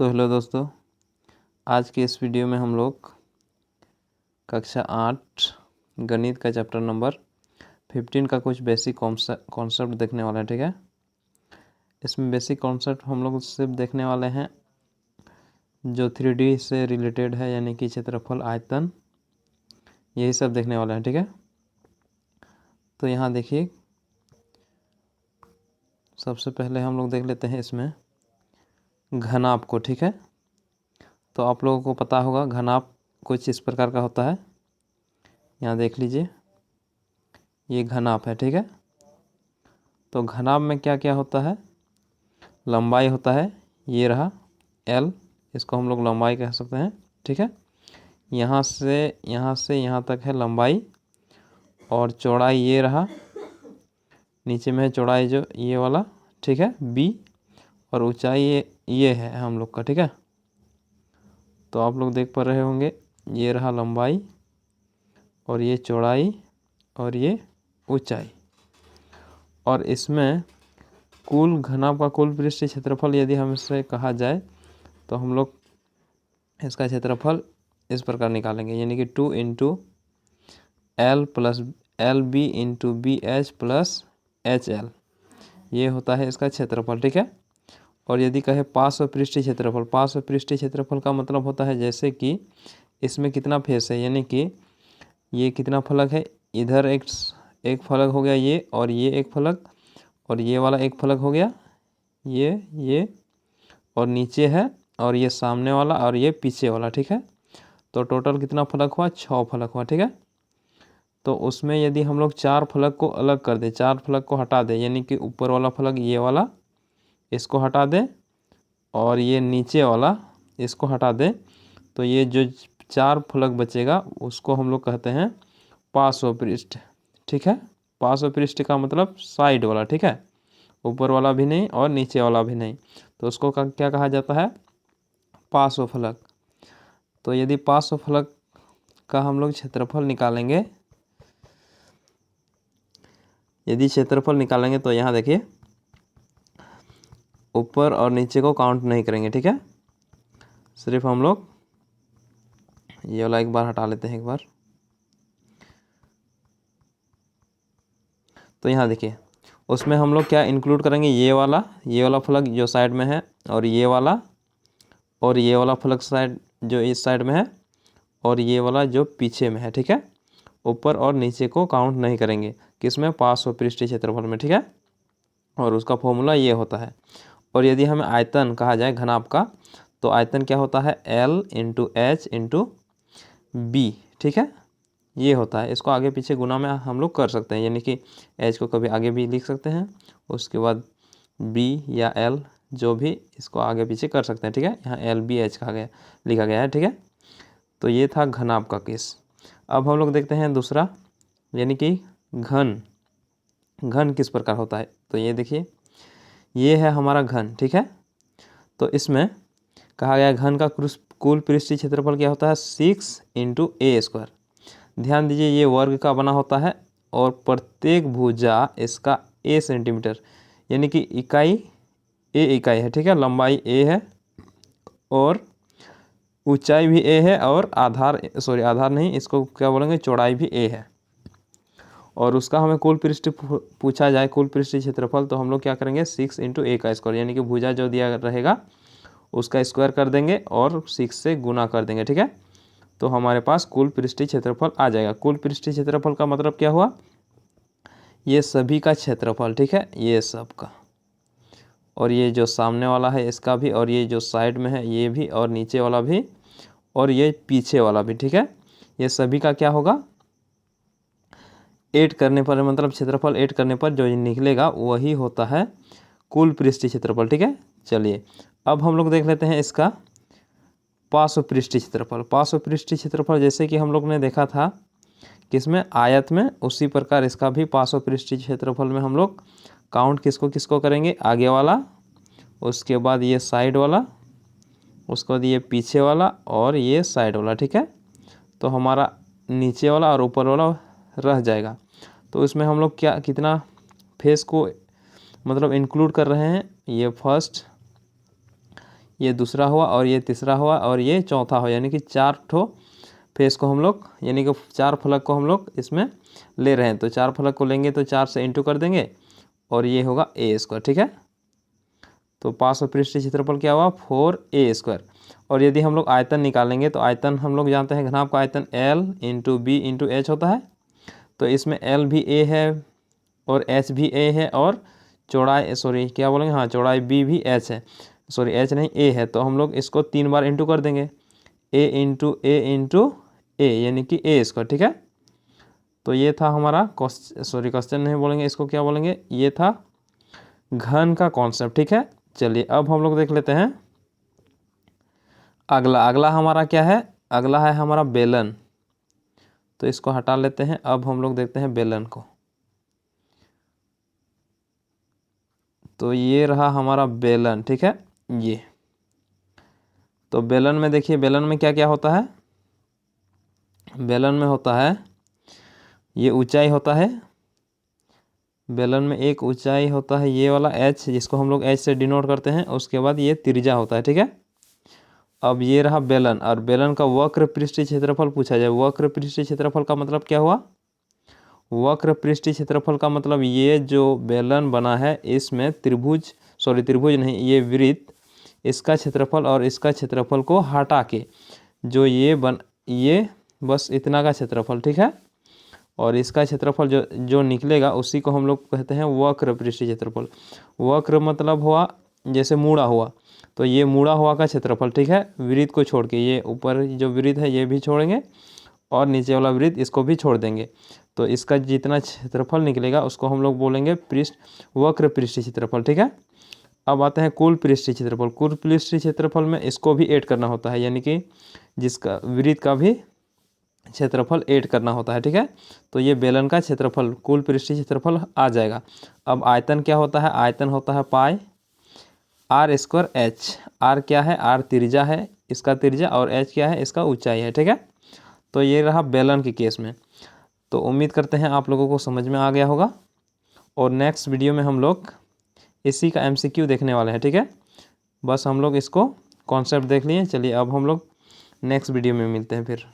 तो हेलो दोस्तों, आज के इस वीडियो में हम लोग कक्षा 8 गणित का चैप्टर नंबर 15 का कुछ बेसिक कॉन्सेप्ट देखने वाला है। ठीक है, इसमें बेसिक कॉन्सेप्ट हम लोग सिर्फ देखने वाले हैं जो 3D से रिलेटेड है, यानी कि क्षेत्रफल, आयतन, यही सब देखने वाले हैं। ठीक है, तो यहाँ देखिए, सबसे पहले हम लोग देख लेते हैं इसमें घनाभ को। ठीक है, तो आप लोगों को पता होगा घनाभ कुछ इस प्रकार का होता है। यहाँ देख लीजिए, ये घनाभ है। ठीक है, तो घनाभ में क्या क्या होता है? लंबाई होता है, ये रहा L, इसको हम लोग लंबाई कह सकते हैं। ठीक है, यहाँ से यहाँ तक है लंबाई, और चौड़ाई ये रहा, नीचे में है चौड़ाई जो ये वाला। ठीक है, B, और ऊंचाई ये है हम लोग का। ठीक है, तो आप लोग देख पा रहे होंगे, ये रहा लंबाई, और ये चौड़ाई, और ये ऊंचाई। और इसमें कुल घनाभ का कुल पृष्ठीय क्षेत्रफल यदि हमसे कहा जाए तो हम लोग इसका क्षेत्रफल इस प्रकार निकालेंगे, यानी कि 2 into L plus L B into B H plus H L, ये होता है इसका क्षेत्रफल। ठीक है, और यदि कहे पार्श्व पृष्ठीय क्षेत्रफल, पार्श्व पृष्ठीय क्षेत्रफल का मतलब होता है जैसे कि इसमें कितना फेस है, यानी कि ये कितना फलक है, इधर एक फलक हो गया ये, और ये एक फलक, और ये वाला एक फलक हो गया, ये और नीचे है, और ये सामने वाला, और ये पीछे वाला। ठीक है, तो टोटल कितना फलक हुआ? 6 फलक हुआ। ठीक है, तो उसमें यदि हम लोग 4 फलक को अलग कर दें, 4 फलक को हटा दें, यानी कि ऊपर वाला फलक ये वाला, इसको हटा दें, और ये नीचे वाला इसको हटा दें, तो ये जो 4 फलक बचेगा उसको हम लोग कहते हैं पार्श्व पृष्ठ। ठीक है, पार्श्व पृष्ठ का मतलब साइड वाला। ठीक है, ऊपर वाला भी नहीं और नीचे वाला भी नहीं, तो उसको क्या कहा जाता है? पार्श्व फलक। तो यदि पार्श्व फलक का हम लोग क्षेत्रफल निकालेंगे, तो यहाँ देखिए, ऊपर और नीचे को काउंट नहीं करेंगे। ठीक है, सिर्फ हम लोग ये वाला एक बार हटा लेते हैं एक बार। तो यहाँ देखिए, उसमें हम लोग क्या इंक्लूड करेंगे? ये वाला फलक जो साइड में है, और ये वाला फलक साइड जो इस साइड में है, और ये वाला जो पीछे में है। ठीक है, ऊपर और नीचे को काउंट नहीं करेंगे, किसमें? पार्श्व पृष्ठीय क्षेत्रफल में। ठीक है, और उसका फॉर्मूला ये होता है। और यदि हमें आयतन कहा जाए घनाभ का, तो आयतन क्या होता है? L into H into B. ठीक है, ये होता है। इसको आगे पीछे गुना में हम लोग कर सकते हैं, यानी कि एच को कभी आगे भी लिख सकते हैं, उसके बाद बी या एल जो भी, इसको आगे पीछे कर सकते हैं। ठीक है, यहाँ एल बी एच कहा गया, लिखा गया है। ठीक है, तो ये था घनाभ का केस। अब हम लोग देखते हैं दूसरा, यानी कि घन किस प्रकार होता है। तो ये देखिए, ये है हमारा घन। ठीक है, तो इसमें कहा गया घन का कुल पृष्ठीय क्षेत्रफल क्या होता है? 6 इंटू ए स्क्वायर। ध्यान दीजिए, ये वर्ग का बना होता है, और प्रत्येक भुजा इसका a सेंटीमीटर, यानी कि इकाई a इकाई है। ठीक है, लंबाई a है, और ऊंचाई भी a है, और आधार नहीं, इसको क्या बोलेंगे, चौड़ाई भी a है। और उसका हमें कुल पृष्ठ पूछा जाए, कुल पृष्ठीय क्षेत्रफल, तो हम लोग क्या करेंगे? 6 इंटू ए का स्क्वायर, यानी कि भुजा जो दिया रहेगा उसका स्क्वायर कर देंगे और 6 से गुना कर देंगे। ठीक है, तो हमारे पास कुल पृष्ठीय क्षेत्रफल आ जाएगा। कुल पृष्ठीय क्षेत्रफल का मतलब क्या हुआ? ये सभी का क्षेत्रफल। ठीक है, ये सब का, और ये जो सामने वाला है इसका भी, और ये जो साइड में है ये भी, और नीचे वाला भी, और ये पीछे वाला भी। ठीक है, ये सभी का क्या होगा? ऐड करने पर, मतलब क्षेत्रफल ऐड करने पर जो निकलेगा वही होता है कुल पृष्ठीय क्षेत्रफल। ठीक है, चलिए अब हम लोग देख लेते हैं इसका पार्श्व पृष्ठीय क्षेत्रफल। पार्श्व पृष्ठीय क्षेत्रफल जैसे कि हम लोग ने देखा था किसमें? आयत में, उसी प्रकार इसका भी पार्श्व पृष्ठीय क्षेत्रफल में हम लोग काउंट किसको करेंगे? आगे वाला, उसके बाद ये साइड वाला, उसके बाद ये पीछे वाला, और ये साइड वाला। ठीक है, तो हमारा नीचे वाला और ऊपर वाला रह जाएगा। तो इसमें हम लोग कितना फेस को मतलब इंक्लूड कर रहे हैं? ये फर्स्ट, ये दूसरा हुआ और ये तीसरा हुआ और ये चौथा हुआ, यानी कि 4 ठो फेस को हम लोग, यानी कि 4 फलक को हम लोग इसमें ले रहे हैं। तो 4 फलक को लेंगे तो 4 से इंटू कर देंगे और ये होगा A², ठीक है। तो पार्श्व पृष्ठीय क्षेत्रफल क्या हुआ 4A²। और यदि हम लोग आयतन निकालेंगे तो आयतन हम लोग जानते हैं घनाभ का आयतन L into B into H होता है। तो इसमें L भी A है और H भी A है और चौड़ाई क्या बोलेंगे, हाँ चौड़ाई B भी H है, H नहीं A है। तो हम लोग इसको 3 बार इंटू कर देंगे, A इंटू A, यानी कि A², ठीक है। तो ये था हमारा क्वेश्चन नहीं बोलेंगे इसको, क्या बोलेंगे, ये था घन का कॉन्सेप्ट, ठीक है। चलिए अब हम लोग देख लेते हैं अगला हमारा क्या है, अगला है हमारा बेलन। तो इसको हटा लेते हैं। अब हम लोग देखते हैं बेलन को। तो ये रहा हमारा बेलन, ठीक है। ये तो बेलन में देखिए, बेलन में क्या क्या होता है, बेलन में होता है ये ऊंचाई होता है, बेलन में एक ऊंचाई होता है ये वाला H, जिसको हम लोग H से डिनोट करते हैं। उसके बाद ये त्रिज्या होता है, ठीक है। अब ये रहा बेलन, और बेलन का वक्र पृष्ठीय क्षेत्रफल पूछा जाए। वक्र पृष्ठीय क्षेत्रफल का मतलब क्या हुआ, वक्र पृष्ठीय क्षेत्रफल का मतलब ये जो बेलन बना है इसमें त्रिभुज नहीं, ये वृत्त, इसका क्षेत्रफल और इसका क्षेत्रफल को हटा के जो ये बस इतना का क्षेत्रफल, ठीक है। और इसका क्षेत्रफल जो निकलेगा उसी को हम लोग कहते हैं वक्र पृष्ठीय क्षेत्रफल। वक्र मतलब हुआ जैसे मुड़ा हुआ, तो ये मुड़ा हुआ का क्षेत्रफल, ठीक है, वृत्त को छोड़ के। ये ऊपर जो वृत्त है ये भी छोड़ेंगे और नीचे वाला वृत्त इसको भी छोड़ देंगे। तो इसका जितना क्षेत्रफल निकलेगा उसको हम लोग बोलेंगे वक्र पृष्ठीय क्षेत्रफल, ठीक है। अब आते हैं कुल पृष्ठीय क्षेत्रफल। कुल पृष्ठीय क्षेत्रफल में इसको भी ऐड करना होता है, यानी कि जिसका वृत्त का भी क्षेत्रफल ऐड करना होता है, ठीक है। तो ये बेलन का क्षेत्रफल कुल पृष्ठीय क्षेत्रफल आ जाएगा। अब आयतन क्या होता है, आयतन होता है पाई R² H। R क्या है, R त्रिज्या है, इसका त्रिज्या, और H क्या है, इसका ऊंचाई है, ठीक है। तो ये रहा बेलन के केस में। तो उम्मीद करते हैं आप लोगों को समझ में आ गया होगा, और नेक्स्ट वीडियो में हम लोग इसी का MCQ देखने वाले हैं, ठीक है। बस हम लोग इसको कॉन्सेप्ट देख लिए। चलिए अब हम लोग नेक्स्ट वीडियो में मिलते हैं फिर।